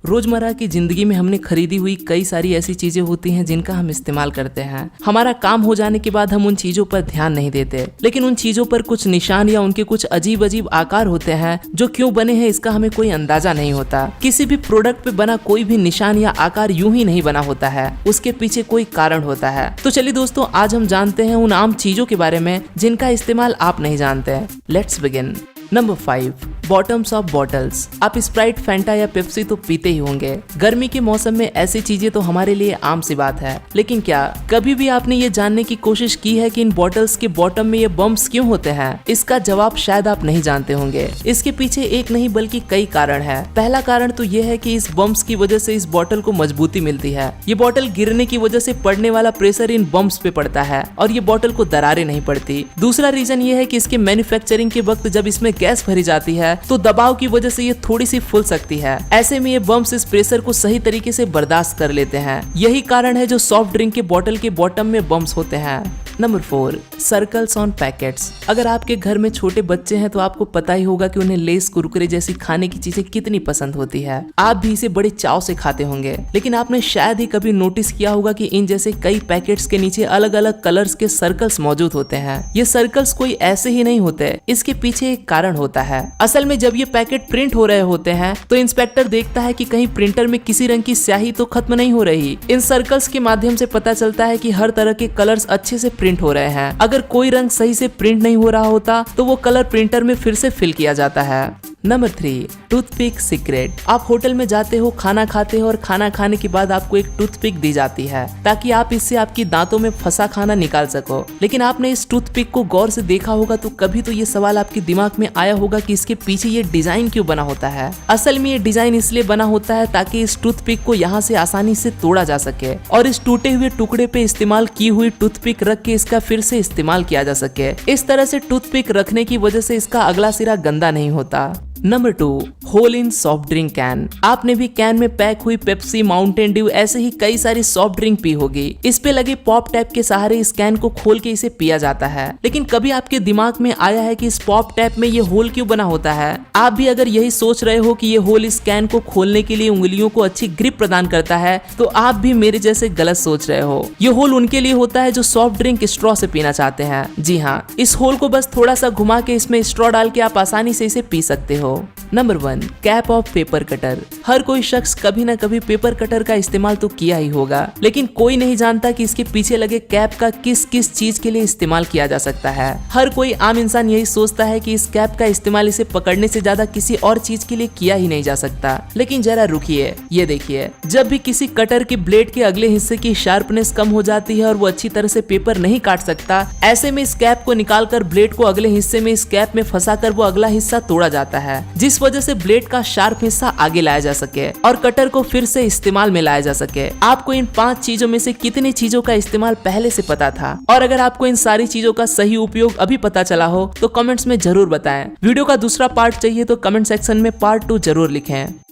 रोजमर्रा की जिंदगी में हमने खरीदी हुई कई सारी ऐसी चीजें होती हैं जिनका हम इस्तेमाल करते हैं। हमारा काम हो जाने के बाद हम उन चीजों पर ध्यान नहीं देते, लेकिन उन चीजों पर कुछ निशान या उनके कुछ अजीब अजीब आकार होते हैं जो क्यों बने हैं इसका हमें कोई अंदाजा नहीं होता। किसी भी प्रोडक्ट पे बना कोई भी निशान या आकार यूं ही नहीं बना होता है, उसके पीछे कोई कारण होता है। तो चलिए दोस्तों, आज हम जानते हैं उन आम चीजों के बारे में जिनका इस्तेमाल आप नहीं जानते। Let's begin. Number 5, bottoms of bottles. आप स्प्राइट, फैंटा या पेप्सी तो पीते ही होंगे। गर्मी के मौसम में ऐसी चीजें तो हमारे लिए आम सी बात है, लेकिन क्या कभी भी आपने ये जानने की कोशिश की है कि इन बॉटल्स के बॉटम में ये बम्प्स क्यों होते हैं? इसका जवाब शायद आप नहीं जानते होंगे। इसके पीछे एक नहीं बल्कि कई कारण है। पहला कारण तो ये है कि इस बम्प्स की वजह से इस बॉटल को मजबूती मिलती है। ये बॉटल गिरने की वजह से पड़ने वाला प्रेशर इन बम्प्स पे पड़ता है और ये बॉटल को दरारें नहीं पड़ती। दूसरा रीजन ये है कि इसके मैन्युफैक्चरिंग के वक्त जब इसमें गैस भरी जाती है तो दबाव की वजह से ये थोड़ी सी फूल सकती है। ऐसे में ये बम्प्स इस प्रेशर को सही तरीके से बर्दाश्त कर लेते हैं। यही कारण है जो सॉफ्ट ड्रिंक के बॉटल के बॉटम में बम्प्स होते हैं। Number 4, circles on packets. अगर आपके घर में छोटे बच्चे हैं तो आपको पता ही होगा कि उन्हें लेस, कुरकुरे जैसी खाने की चीजें कितनी पसंद होती है। आप भी इसे बड़े चाव से खाते होंगे, लेकिन आपने शायद ही कभी नोटिस किया होगा कि इन जैसे कई पैकेट्स के नीचे अलग अलग कलर्स के सर्कल्स मौजूद होते हैं। ये सर्कल्स कोई ऐसे ही नहीं होते, इसके पीछे एक कारण होता है। असल में जब ये पैकेट प्रिंट हो रहे होते हैं तो इंस्पेक्टर देखता है कि कहीं प्रिंटर में किसी रंग की स्याही तो खत्म नहीं हो रही। इन सर्कल्स के माध्यम से पता चलता है कि हर तरह के कलर्स अच्छे से प्रिंट हो रहे हैं। अगर कोई रंग सही से प्रिंट नहीं हो रहा होता तो वो कलर प्रिंटर में फिर से फिल किया जाता है। Number 3, toothpick secret. आप होटल में जाते हो, खाना खाते हो और खाना खाने के बाद आपको एक टूथपिक दी जाती है ताकि आप इससे आपकी दांतों में फंसा खाना निकाल सको। लेकिन आपने इस टूथपिक को गौर से देखा होगा तो कभी तो ये सवाल आपके दिमाग में आया होगा कि इसके पीछे ये डिजाइन क्यों बना होता है। असल में ये डिजाइन इसलिए बना होता है ताकि इस टूथपिक को यहाँ से आसानी से तोड़ा जा सके और इस टूटे हुए टुकड़े पे इस्तेमाल की हुई टूथपिक रख के इसका फिर से इस्तेमाल किया जा सके। इस तरह से टूथपिक रखने की वजह से इसका अगला सिरा गंदा नहीं होता। Number 2, hole in soft drink can. आपने भी कैन में पैक हुई पेप्सी, माउंटेन ड्यू ऐसे ही कई सारी सॉफ्ट ड्रिंक पी होगी। इस पे लगे पॉप टैप के सहारे इस कैन को खोल के इसे पिया जाता है। लेकिन कभी आपके दिमाग में आया है कि इस पॉप टैप में ये होल क्यों बना होता है? आप भी अगर यही सोच रहे हो कि ये होल इस कैन को खोलने के लिए उंगलियों को अच्छी ग्रिप प्रदान करता है तो आप भी मेरे जैसे गलत सोच रहे हो। ये होल उनके लिए होता है जो सॉफ्ट ड्रिंक स्ट्रॉ से पीना चाहते हैं। जी हाँ, इस होल को बस थोड़ा सा घुमा के इसमें स्ट्रॉ डाल के आप आसानी से इसे पी सकते हो। Number 1, cap of paper cutter. हर कोई शख्स कभी न कभी पेपर कटर का इस्तेमाल तो किया ही होगा, लेकिन कोई नहीं जानता कि इसके पीछे लगे कैप का किस किस चीज के लिए इस्तेमाल किया जा सकता है। हर कोई आम इंसान यही सोचता है कि इस कैप का इस्तेमाल इसे पकड़ने से ज्यादा किसी और चीज के लिए किया ही नहीं जा सकता। लेकिन जरा रुकिए, ये देखिए, जब भी किसी कटर के ब्लेड के अगले हिस्से की शार्पनेस कम हो जाती है और वो अच्छी तरह से पेपर नहीं काट सकता, ऐसे में इस कैप को निकालकर ब्लेड को अगले हिस्से में इस कैप में फंसाकर वो अगला हिस्सा तोड़ा जाता है, जिस वजह से ब्लेड का शार्प हिस्सा आगे लाया जा सके और कटर को फिर से इस्तेमाल में लाया जा सके। आपको इन 5 चीजों में से कितनी चीजों का इस्तेमाल पहले से पता था? और अगर आपको इन सारी चीजों का सही उपयोग अभी पता चला हो तो कमेंट्स में जरूर बताएं। वीडियो का दूसरा पार्ट चाहिए तो कमेंट सेक्शन में पार्ट 2 जरूर लिखें।